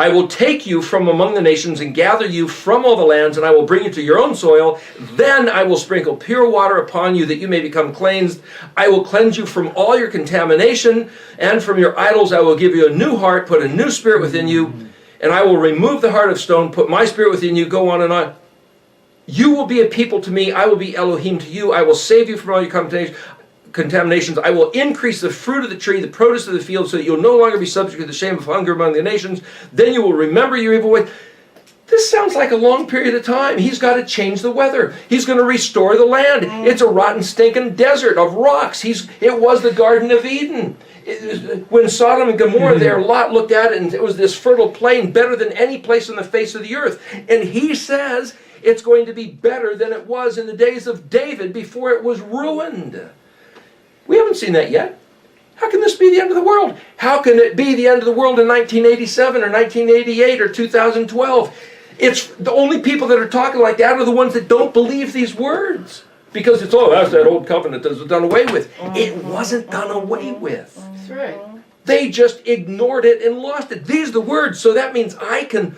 I will take you from among the nations and gather you from all the lands, and I will bring you to your own soil. Then I will sprinkle pure water upon you that you may become cleansed. I will cleanse you from all your contamination, and from your idols I will give you a new heart, put a new spirit within you, and I will remove the heart of stone, put my spirit within you, go on and on. You will be a people to me, I will be Elohim to you, I will save you from all your contaminations. I will increase the fruit of the tree, the produce of the field, so that you'll no longer be subject to the shame of hunger among the nations. Then you will remember your evil ways. This sounds like a long period of time. He's got to change the weather. He's going to restore the land. It's a rotten, stinking desert of rocks. It was the Garden of Eden. When Sodom and Gomorrah there, Lot looked at it, and it was this fertile plain, better than any place on the face of the earth. And he says it's going to be better than it was in the days of David before it was ruined. We haven't seen that yet. How can this be the end of the world? How can it be the end of the world in 1987 or 1988 or 2012? It's the only people that are talking like that are the ones that don't believe these words. Because it's, oh, that's that old covenant that was done away with. It wasn't done away with. That's right. They just ignored it and lost it. These are the words, so that means I can...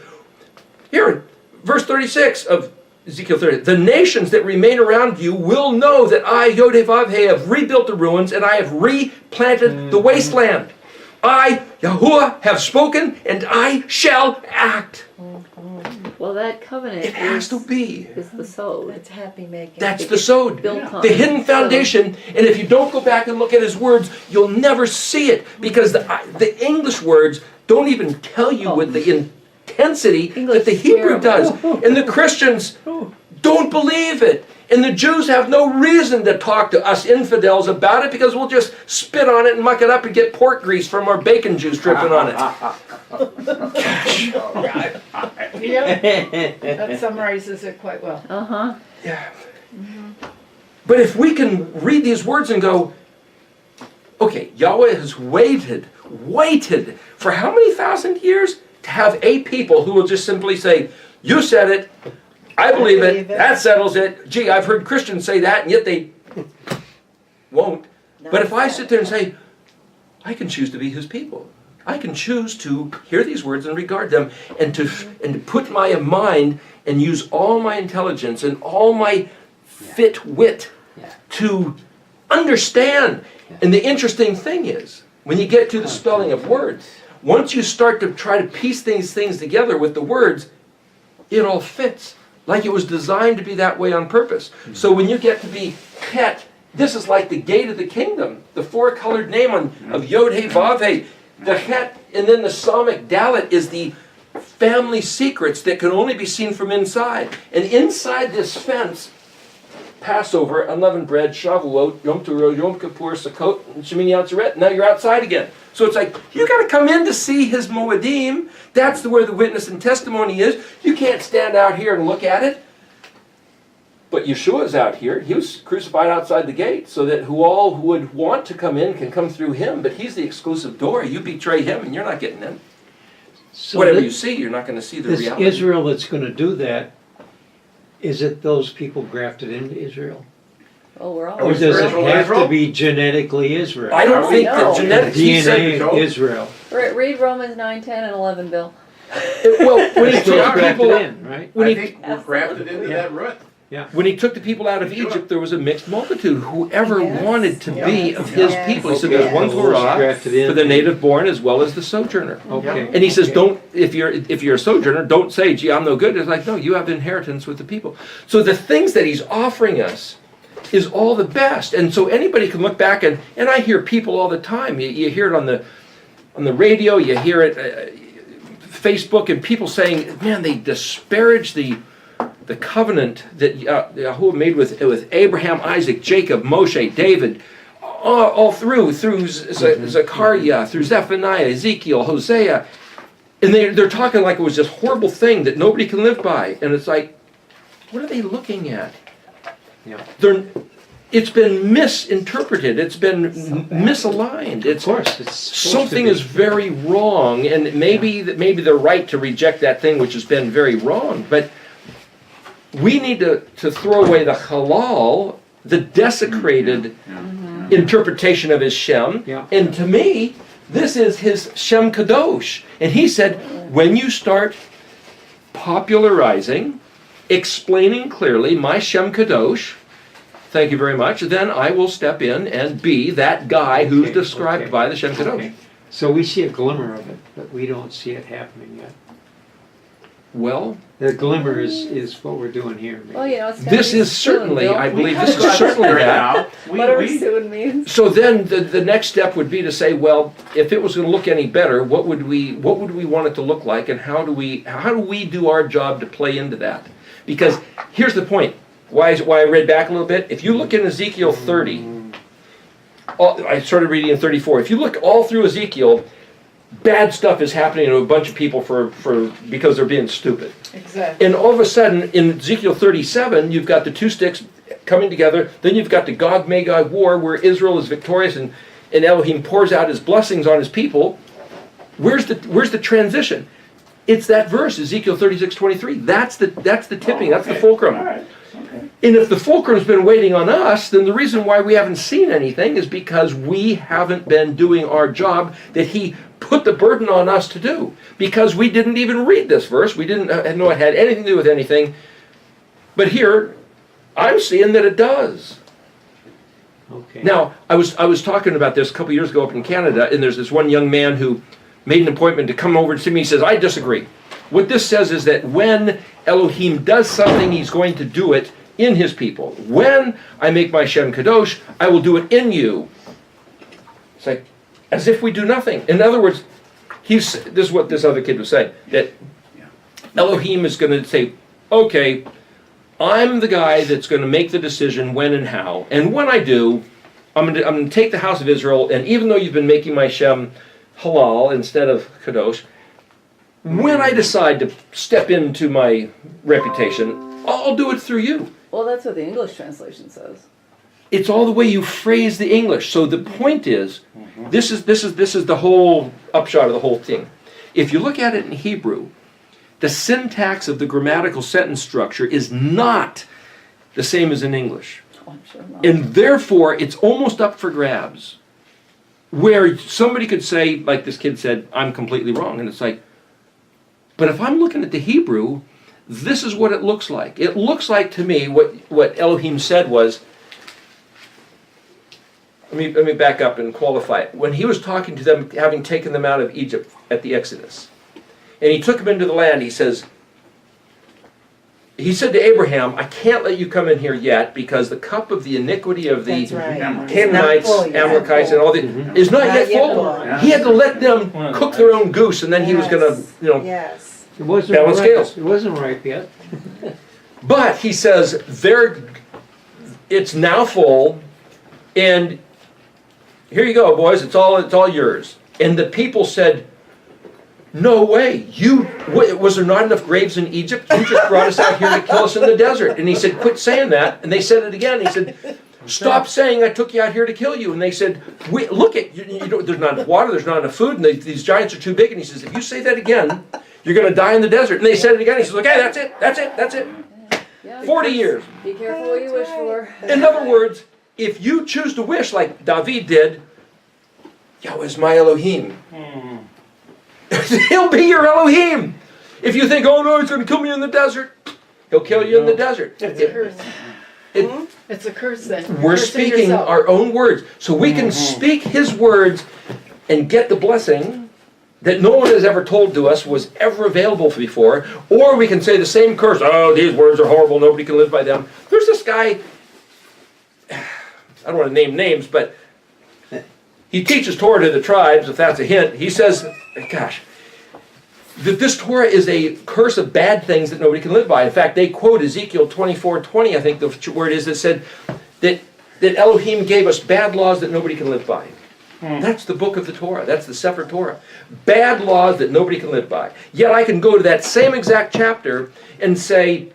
Here, verse 36 of Ezekiel 30. The nations that remain around you will know that I, Yod-Heh-Vav-Heh, have rebuilt the ruins and I have replanted the wasteland. I, Yahuwah, have spoken and I shall act. Well, that covenant It has to be. is the sod. That's happy making. That's the sod. Built on The hidden foundation. And if you don't go back and look at his words, you'll never see it. Because the English words don't even tell you with the intensity that the Hebrew does. And the Christians don't believe it. And the Jews have no reason to talk to us infidels about it because we'll just spit on it and muck it up and get pork grease from our bacon juice dripping on it. Yep. That summarizes it quite well. Uh-huh. Yeah. But if we can read these words and go, okay, Yahweh has waited for how many thousand years to have a people who will just simply say, you said it, I believe it, that settles it. Gee, I've heard Christians say that, and yet they won't. But if I sit there and say, I can choose to be his people. I can choose to hear these words and regard them, and to put my mind and use all my intelligence and all my wit to understand. And the interesting thing is, when you get to the spelling of words, once you start to try to piece these things together with the words, it all fits. Like it was designed to be that way on purpose. So when you get to be Het, this is like the gate of the kingdom. The four-colored name of Yod-Heh-Vav-Heh. The Het and then the Samic Dalet is the family secrets that can only be seen from inside. And inside this fence, Passover, unleavened bread, Shavuot, Yom Teruah, Yom Kippur, Sukkot, and Shemini Atzeret. Now you're outside again. So it's like, you got to come in to see his Moedim. That's where the witness and testimony is. You can't stand out here and look at it. But Yeshua's out here. He was crucified outside the gate so that all who would want to come in can come through him. But he's the exclusive door. You betray him and you're not getting in. So whatever you see, you're not going to see the reality. This Israel that's going to do that, is it those people grafted into Israel? Oh, we're all Or does it Israel? have to be genetically Israel? I don't think No. that genetics... he said- DNA Israel. Read Romans 9, 10, and 11, Bill. well, when he It's still took the grafted people... in, right? When I he, think we're grafted into that root. when he took the people out of Egypt, there was a mixed multitude. Whoever wanted to be of his people. He said there's one Torah Grafted in. for the native born as well as the sojourner. Okay. And he says, don't, if you're a sojourner, don't say, gee, I'm no good. It's like, no, you have inheritance with the people. So the things that he's offering us is all the best. And so anybody can look back and I hear people all the time. You hear it on the radio, you hear it Facebook, and people saying, man, they disparage the covenant that Yahuwah made with Abraham, Isaac, Jacob, Moshe, David, all through Zechariah, through Zephaniah, Ezekiel, Hosea. And they're talking like it was this horrible thing that nobody can live by. And it's like, what are they looking at? Yeah. It's been misinterpreted. It's been misaligned. Of course, it's Something is very wrong, and maybe they're right to reject that thing which has been very wrong. But we need to throw away the halal, the desecrated interpretation of his Shem. Yeah. And to me, This is his Shem Kadosh. And he said, when you start popularizing, explaining clearly my Shem Kadosh, thank you very much, then I will step in and be that guy who's Okay, described okay, by the Shem Kadosh. okay. So we see a glimmer of it, but we don't see it happening yet. Well, The glimmer is what we're doing here. maybe. Well, you know, it's gonna this be is soon, certainly, Bill. I believe, We this got is certainly right that. now. Whatever We, soon means. So then the next step would be to say, well, if it was going to look any better, what would we want it to look like, and how do we do our job to play into that? Because here's the point. Why I read back a little bit. If you look in Ezekiel 30, I started reading in 34. If you look all through Ezekiel, bad stuff is happening to a bunch of people because they're being stupid. Exactly. And all of a sudden, in Ezekiel 37, you've got the two sticks coming together. Then you've got the Gog-Magog war, where Israel is victorious and Elohim pours out his blessings on his people. Where's the transition? It's that verse, Ezekiel 36:23. That's the tipping. That's the fulcrum. All right. Okay. And if the fulcrum's been waiting on us, then the reason why we haven't seen anything is because we haven't been doing our job that he put the burden on us to do. Because we didn't even read this verse. We didn't know it had anything to do with anything. But here, I'm seeing that it does. Okay. Now, I was talking about this a couple years ago up in Canada, and there's this one young man who made an appointment to come over to see me. He says, I disagree. What this says is that when Elohim does something, he's going to do it in his people. When I make my Shem Kadosh, I will do it in you. It's like, as if we do nothing. In other words, this is what this other kid was saying, that Elohim is going to say, okay, I'm the guy that's going to make the decision when and how. And when I do, I'm going to take the house of Israel, and even though you've been making my Shem halal instead of Kadosh, when I decide to step into my reputation, I'll do it through you. Well, that's what the English translation says. It's all the way you phrase the English. So the point is, this is the whole upshot of the whole thing. If you look at it in Hebrew, the syntax of the grammatical sentence structure is not the same as in English. Oh, I'm sure not. And therefore, it's almost up for grabs. Where somebody could say, like this kid said, I'm completely wrong. And it's like, but if I'm looking at the Hebrew, this is what it looks like. It looks like to me what Elohim said was, let me back up and qualify it. When he was talking to them, having taken them out of Egypt at the Exodus, and he took them into the land, he said to Abraham, I can't let you come in here yet because the cup of the iniquity of the That's right. Canaanites, Not full yet. Amalekites, and all the is not yet full. Yeah. He had to let them cook their own goose, and then he was going to, Yes. It wasn't balance ripe. scales. It wasn't ripe yet. But he says it's now full, and here you go, boys. It's all yours. And the people said, no way. Was there not enough graves in Egypt? You just brought us out here to kill us in the desert. And he said, quit saying that. And they said it again. He said, stop saying I took you out here to kill you. And they said, look at there's not enough water, there's not enough food, and these giants are too big. And he says, if you say that again, you're going to die in the desert. And they said it again. He says, okay, that's it. Yeah, 40 years. Be careful what you wish for. In other words, if you choose to wish like David did, Yahweh's my Elohim. He'll be your Elohim. If you think, oh no, he's going to kill me in the desert, he'll kill you in the desert. It's a curse. It- It's a curse then. we're Cursing speaking yourself. our own words. So we can speak his words and get the blessing that no one has ever told to us was ever available before. Or we can say the same curse, oh, these words are horrible, nobody can live by them. There's this guy, I don't want to name names, but he teaches Torah to the tribes, if that's a hint. He says, gosh, that this Torah is a curse of bad things that nobody can live by. In fact, they quote Ezekiel 24:20, I think the word is, that said that Elohim gave us bad laws that nobody can live by. That's the book of the Torah. That's the Sefer Torah. Bad laws that nobody can live by. Yet I can go to that same exact chapter and say,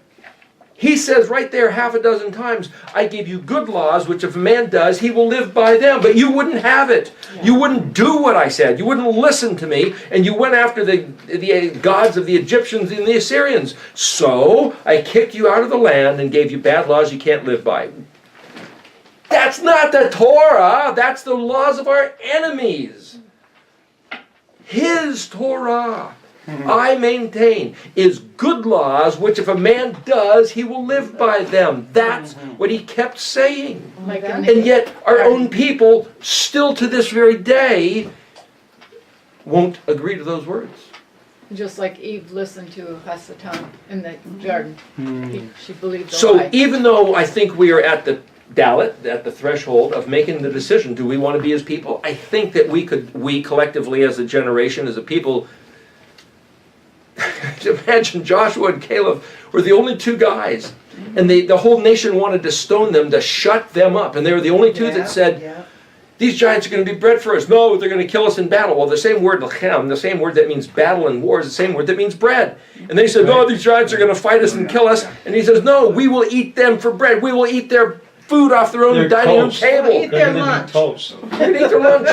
he says right there half a dozen times, I give you good laws, which if a man does, he will live by them. But you wouldn't have it. You wouldn't do what I said. You wouldn't listen to me. And you went after the gods of the Egyptians and the Assyrians. So I kicked you out of the land and gave you bad laws you can't live by. That's not the Torah. That's the laws of our enemies. His Torah, I maintain, is good laws, which if a man does, he will live by them. That's what he kept saying. Like in And yet our own people, still to this very day, won't agree to those words. Just like Eve listened to Hasatan in the garden. She believed the So lie. even though I think we are at the Dalit, at the threshold of making the decision, do we want to be his people? I think that we collectively as a generation, as a people, imagine Joshua and Caleb were the only two guys, and the whole nation wanted to stone them, to shut them up, and they were the only two that said, these giants are going to be bread for us. No, they're going to kill us in battle. Well, the same word, lechem, the same word that means battle and war, is the same word that means bread. And they said, no, these giants are going to fight us and kill us. And he says, no, we will eat them for bread. We will eat their food off their own Their dining room toast. table. Eat their They're gonna lunch. be toast. We're going to eat their lunch.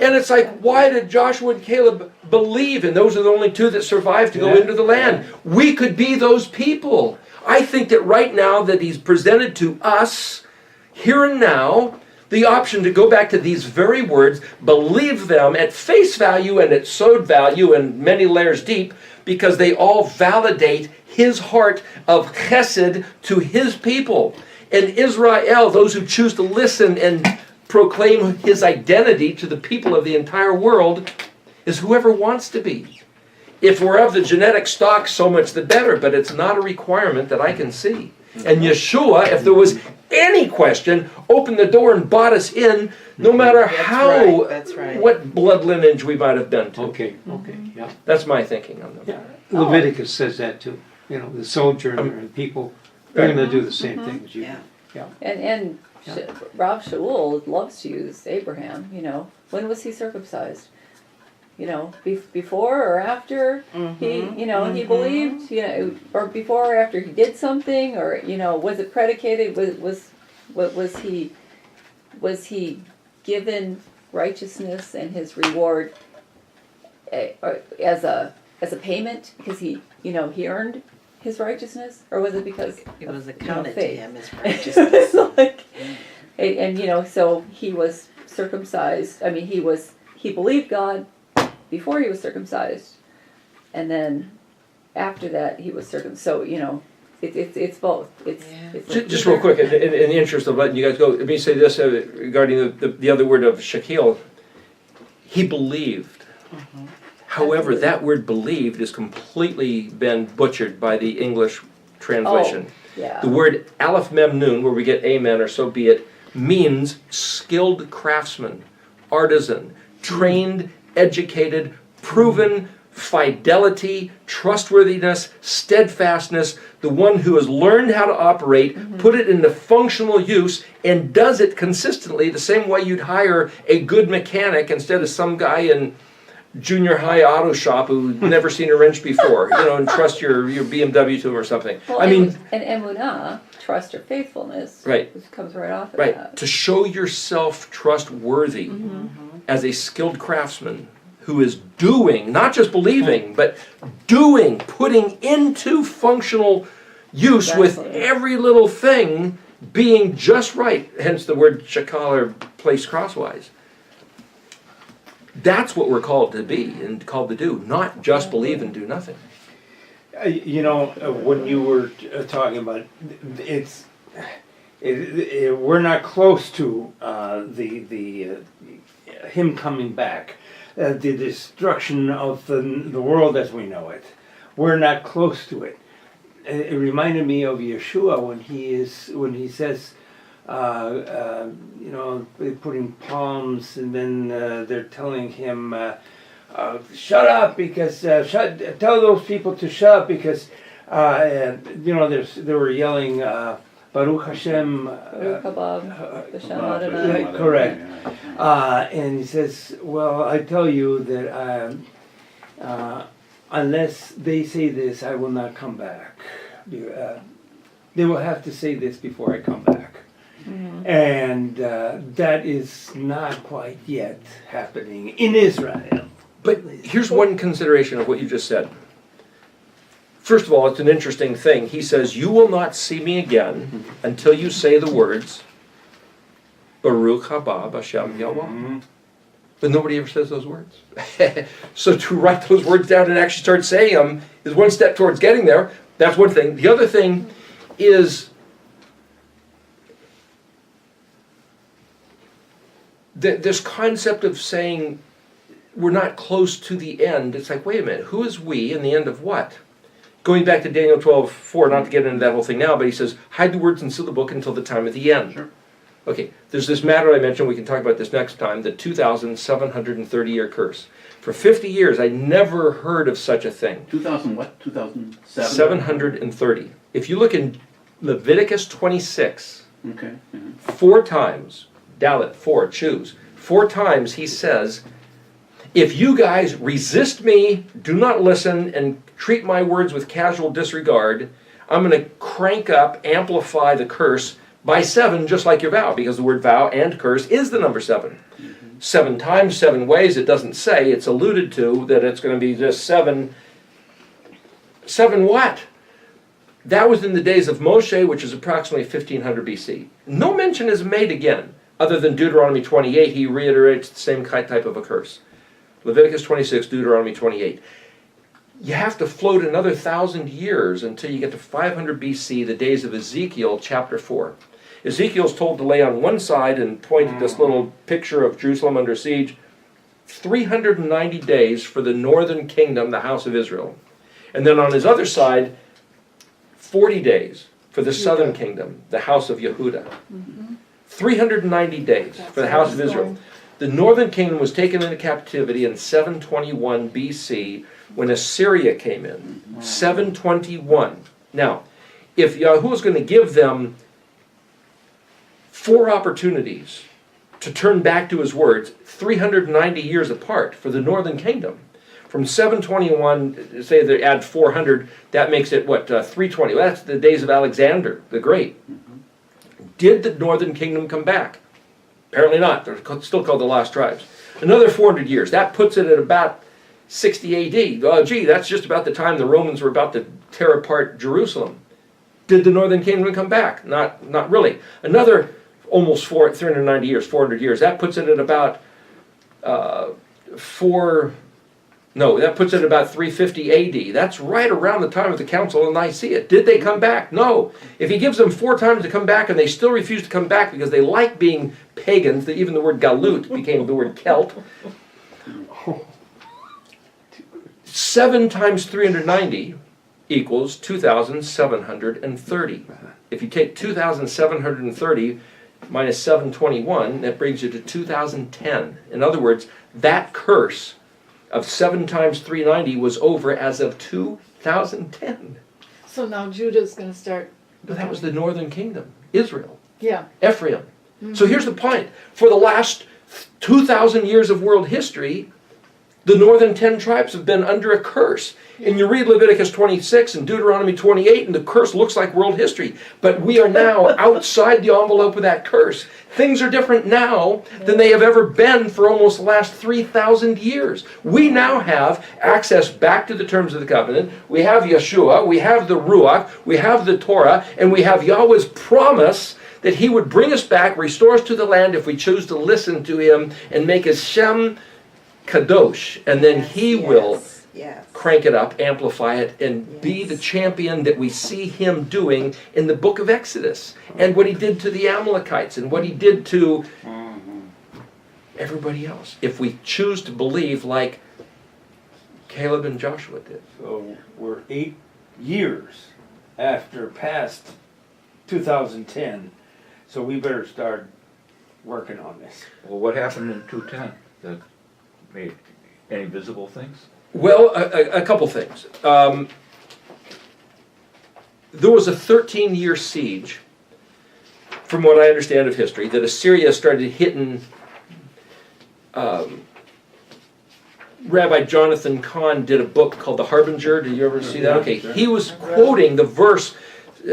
And it's like, why did Joshua and Caleb believe? And those are the only two that survived to go Yeah. into the land. We could be those people. I think that right now that he's presented to us, here and now, the option to go back to these very words, believe them at face value and at sod value and many layers deep, because they all validate his heart of chesed to his people. And Israel, those who choose to listen and proclaim his identity to the people of the entire world, is whoever wants to be. If we're of the genetic stock, so much the better, but it's not a requirement that I can see. And Yeshua, if there was any question, opened the door and bought us in, no matter how, That's right. what blood lineage we might have been to. Okay, yeah. That's my thinking on them. Yeah. Leviticus says that too. You know, the sojourner and people, they're going to do the same thing as you. Yeah. And Yeah. Rav Shaul loves to use Abraham, you know. When was he circumcised? You know, before or after he, you know, he believed, you know, or before or after he did something, or, you know, was it predicated, was he given righteousness and his reward as a payment because he, you know, he earned his righteousness, or was it because It was of, accounted to faith? him as It's righteousness. like, and you know, so he was circumcised. I mean, he believed God before he was circumcised, and then after that he was circumcised. So you know, it's both. It's Just real quick, in the interest of letting you guys go, let me say this regarding the other word of Shekel. He believed. However, that word believed has completely been butchered by the English translation. Yeah. The word aleph mem nun, where we get amen or so be it, means skilled craftsman, artisan, trained, educated, proven, fidelity, trustworthiness, steadfastness, the one who has learned how to operate, put it into functional use, and does it consistently the same way you'd hire a good mechanic instead of some guy in junior high auto shop who'd never seen a wrench before, you know, and trust your BMW to him or something. Well, I mean, and emunah, trust or faithfulness, Right. which comes right off of right, that. to show yourself trustworthy as a skilled craftsman who is doing, not just believing, but doing, putting into functional use with Exactly. every little thing being just right, hence the word shakal or placed crosswise. That's what we're called to be and called to do, not just believe and do nothing. You know, when you were talking about we're not close to him coming back, the destruction of the world as we know it. We're not close to it. It reminded me of Yeshua when he says, you know, they're putting palms, and then they're telling him, shut up, because tell those people to shut up, because you know, they were yelling Baruch Hashem. Baruch haba b'shem Adonai. Correct. And he says, well, I tell you that unless they say this, I will not come back. They will have to say this before I come back. And that is not quite yet happening in Israel. But here's one consideration of what you just said. First of all, it's an interesting thing. He says, you will not see me again until you say the words, Baruch haba b'shem Yahweh. But nobody ever says those words. So to write those words down and actually start saying them is one step towards getting there. That's one thing. The other thing is this concept of saying we're not close to the end. It's like, wait a minute, who is we and the end of what? Going back to Daniel 12:4, not to get into that whole thing now, but he says, hide the words and seal the book until the time of the end. Sure. Okay, there's this matter I mentioned, we can talk about this next time, the 2,730-year curse. For 50 years, I never heard of such a thing. 2000 what? 2007? 730. If you look in Leviticus 26, Okay. Mhm. 4 times, Dalit, 4, choose, 4 times he says, if you guys resist me, do not listen, and treat my words with casual disregard, I'm going to crank up, amplify the curse by 7, just like your vow, because the word vow and curse is the number 7. 7 times, 7 ways, it doesn't say, it's alluded to that it's going to be just 7. 7 what? That was in the days of Moshe, which is approximately 1500 BC. No mention is made again, other than Deuteronomy 28, he reiterates the same type of a curse. Leviticus 26, Deuteronomy 28. You have to float another 1,000 years until you get to 500 BC, the days of Ezekiel, chapter 4. Ezekiel's told to lay on one side and point at this little picture of Jerusalem under siege. 390 days for the northern kingdom, the house of Israel. And then on his other side, 40 days for the southern kingdom, the house of Yehuda. 390 days for the house of Israel. The northern kingdom was taken into captivity in 721 BC when Assyria came in. 721. Now, if Yahuwah is going to give them 4 opportunities to turn back to his words, 390 years apart for the northern kingdom. From 721, say they add 400, that makes it what, 320. Well, that's the days of Alexander the Great. Did the northern kingdom come back? Apparently not. They're still called the Lost Tribes. Another 400 years. That puts it at about 60 AD. Oh, gee, that's just about the time the Romans were about to tear apart Jerusalem. Did the northern kingdom come back? Not really. Another almost 390 years, 400 years. That puts it at about that puts it at about 350 AD. That's right around the time of the Council of Nicaea. Did they come back? No. If he gives them 4 times to come back and they still refuse to come back because they like being pagans, even the word galut became the word Celt. 7 times 390 equals 2,730. If you take 2,730 minus 721, that brings you to 2010. In other words, that curse of 7 times 390 was over as of 2010. So now Judah's going to start. But that was the northern kingdom, Israel, Yeah. Ephraim. So here's the point. For the last 2,000 years of world history, the northern 10 tribes have been under a curse. And you read Leviticus 26 and Deuteronomy 28, and the curse looks like world history. But we are now outside the envelope of that curse. Things are different now than they have ever been for almost the last 3,000 years. We now have access back to the terms of the covenant. We have Yeshua, we have the Ruach, we have the Torah, and we have Yahweh's promise that he would bring us back, restore us to the land if we choose to listen to him and make his Shem Kadosh. And then he will crank it up, amplify it, and be the champion that we see him doing in the book of Exodus. And what he did to the Amalekites and what he did to everybody else. If we choose to believe like Caleb and Joshua did. So we're 8 years after past 2010, so we better start working on this. Well, what happened in 210 that made any visible things? Well, a couple things. There was a 13-year siege, from what I understand of history, that Assyria started hitting. Rabbi Jonathan Kahn did a book called The Harbinger. Did you ever see that? Okay, he was quoting the verse,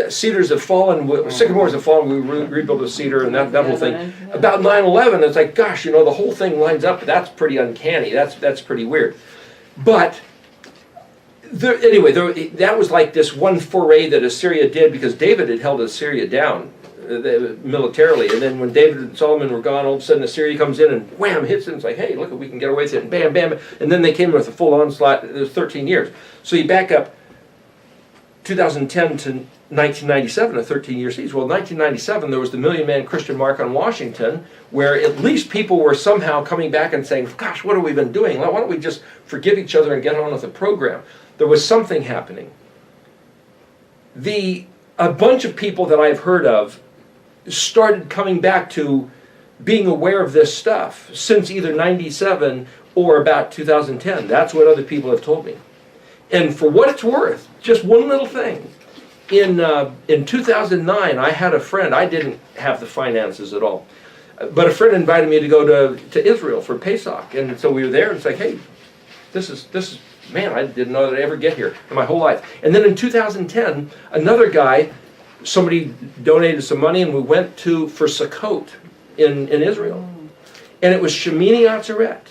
cedars have fallen, sycamores have fallen, we rebuild a cedar, and that whole thing. About 9/11, it's like, gosh, the whole thing lines up. That's pretty uncanny. That's pretty weird. But anyway, that was like this one foray that Assyria did because David had held Assyria down militarily. And then when David and Solomon were gone, all of a sudden Assyria comes in and wham, hits it. It's like, hey, look, we can get away with it. And bam, bam. And then they came with a full onslaught. It was 13 years. So you back up 2010 to 1997, a 13-year siege. Well, in 1997, there was the Million-Man Christian March on Washington, where at least people were somehow coming back and saying, gosh, what have we been doing? Why don't we just forgive each other and get on with the program? There was something happening. A bunch of people that I've heard of started coming back to being aware of this stuff since either 97 or about 2010. That's what other people have told me. And for what it's worth, just one little thing. In 2009, I had a friend. I didn't have the finances at all, but a friend invited me to go to Israel for Pesach, and so we were there. And it's like, hey, this is man, I didn't know that I'd ever get here in my whole life. And then in 2010, another guy, somebody donated some money, and we went for Sukkot in Israel, and it was Shemini Atzeret.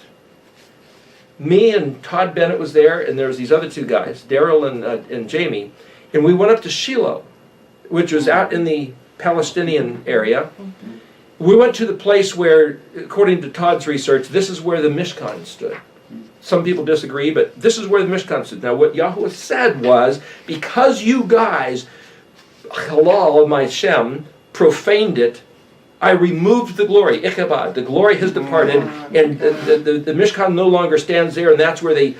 Me and Todd Bennett was there, and there was these other two guys, Daryl and Jamie. And we went up to Shiloh, which was out in the Palestinian area. We went to the place where, according to Todd's research, this is where the Mishkan stood. Some people disagree, but this is where the Mishkan stood. Now, what Yahuwah said was, because you guys, halal my Shem, profaned it, I removed the glory, Ichabod, the glory has departed, and the Mishkan no longer stands there, and that's where they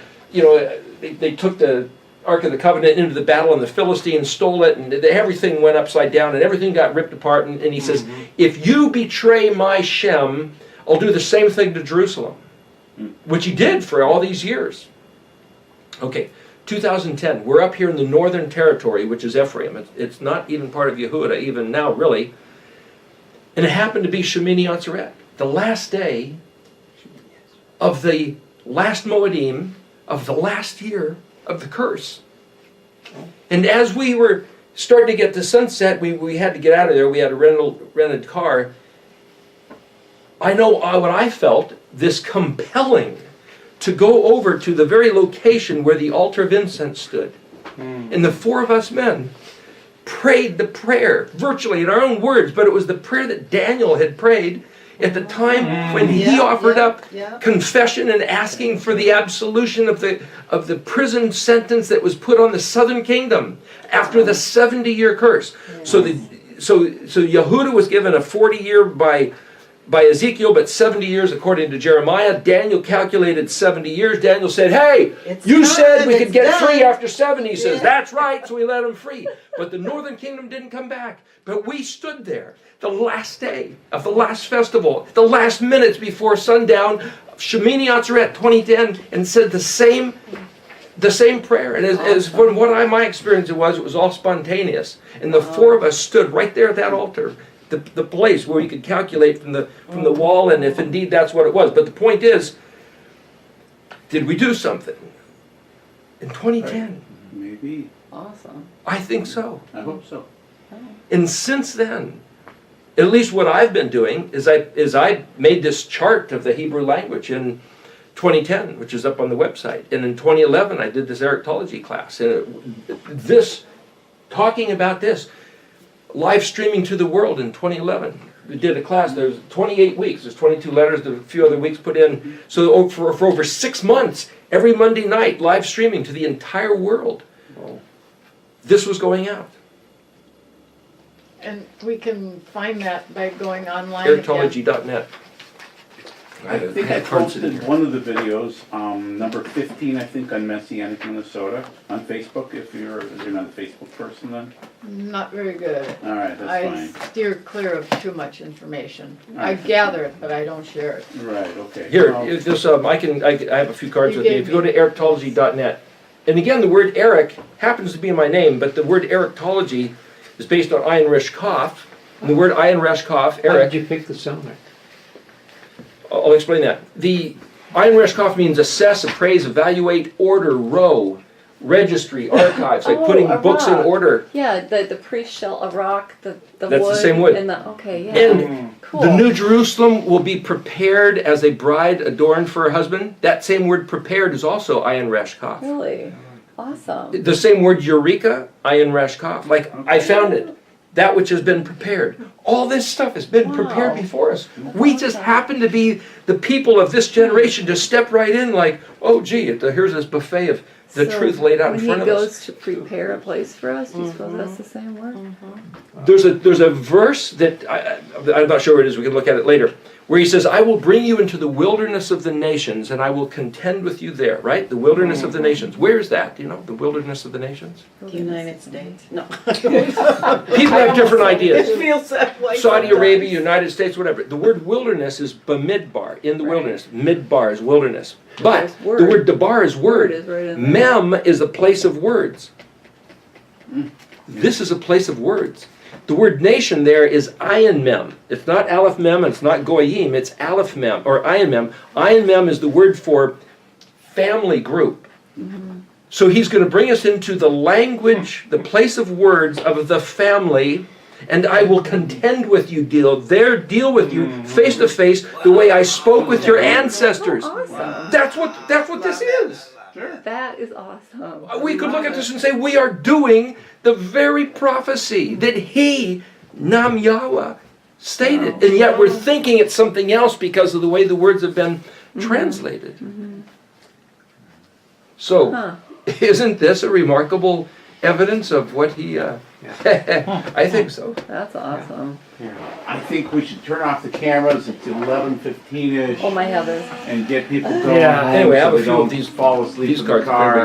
took the Ark of the Covenant into the battle, and the Philistines stole it, and everything went upside down, and everything got ripped apart. And he says, if you betray my Shem, I'll do the same thing to Jerusalem, which he did for all these years. Okay, 2010, we're up here in the northern territory, which is Ephraim. It's not even part of Yehuda, even now, really. And it happened to be Shemini Atzeret, the last day of the last Moedim of the last year of the curse. And as we were starting to get to sunset, we had to get out of there. We had a rented car. I know what I felt, this compelling to go over to the very location where the altar of incense stood. And the four of us men prayed the prayer, virtually in our own words, but it was the prayer that Daniel had prayed at the time when he offered up confession and asking for the absolution of the prison sentence that was put on the southern kingdom after the 70-year curse. So Yehuda was given a 40-year by Ezekiel, but 70 years according to Jeremiah. Daniel calculated 70 years. Daniel said, hey, you said we could get free after 70. He says, that's right, so we let him free. But the northern kingdom didn't come back. But we stood there the last day of the last festival, the last minutes before sundown, Shemini Atzeret 2010, and said the same prayer. And as from what my experience it was all spontaneous. And the four of us stood right there at that altar, the place where we could calculate from the wall, and if indeed that's what it was. But the point is, did we do something in 2010? Maybe. Awesome. I think so. I hope so. And since then, at least what I've been doing is I made this chart of the Hebrew language in 2010, which is up on the website. And in 2011, I did this Erectology class. And talking about this, live streaming to the world in 2011. We did a class. There's 28 weeks. There's 22 letters. There's a few other weeks put in. So for over 6 months, every Monday night, live streaming to the entire world. This was going out. And we can find that by going online again. Erectology.net. I think I posted one of the videos, number 15, I think, on Messianic Minnesota on Facebook. If you're not a Facebook person, then Not very good. all right, that's I fine. steer clear of too much information. I Alright. gather it, but I don't share it. Right, okay. Here, Well, if this, I have a few cards You with me. gave If you go to erectology.net, and again, the word Eric happens to be in my name, but the word Erectology is based on Ayin Resh Kaf. And the word Ayin Resh Kaf, How Eric, did you pick the sonar? I'll explain that. The Ayin Resh Kaf means assess, appraise, evaluate, order, row, registry, archives, like putting a books in rock. order. Yeah, the priest shell, a rock, the That's the wood. same wood. And okay, yeah. And cool. the New Jerusalem will be prepared as a bride adorned for her husband. That same word prepared is also Ayin Resh Kaf. Really? Awesome. The same word eureka, Ayin Resh Kaf. Like, I found it. that which has been prepared. All this stuff has been prepared before us. We just happen to be the people of this generation to step right in like, oh gee, here's this buffet of the So truth laid out in front of When he us. goes to prepare a place for us, do you suppose that's the same word? There's a verse that, I'm not sure where it is, we can look at it later, where he says, I will bring you into the wilderness of the nations and I will contend with you there, right? The wilderness of the nations. Where is that, the wilderness of the nations? The United States. No. People have different ideas. It feels that way. Saudi sometimes. Arabia, United States, whatever. The word wilderness is bamidbar, in the wilderness. Midbar is wilderness. But There's the word. word dabar is word. Word is right in there. Mem is a place of words. This is a place of words. The word nation there is ayin mem. It's not aleph mem and it's not goyim, it's aleph mem or ayin mem. Ayin mem is the word for family group. So he's going to bring us into the language, the place of words of the family, and I will contend with you, deal with you face to face the way I spoke with your ancestors. Awesome. That's what this is. That is awesome. We could look at this and say we are doing the very prophecy that he, Nam Yahweh, stated. And yet we're thinking it's something else because of the way the words have been translated. So, isn't this a remarkable evidence of what he... I think so. That's awesome. I think we should turn off the cameras at 11:15ish Oh my heavens. and get people going Yeah. home Anyway, I have so a they few of don't these- fall asleep these in the cards. car.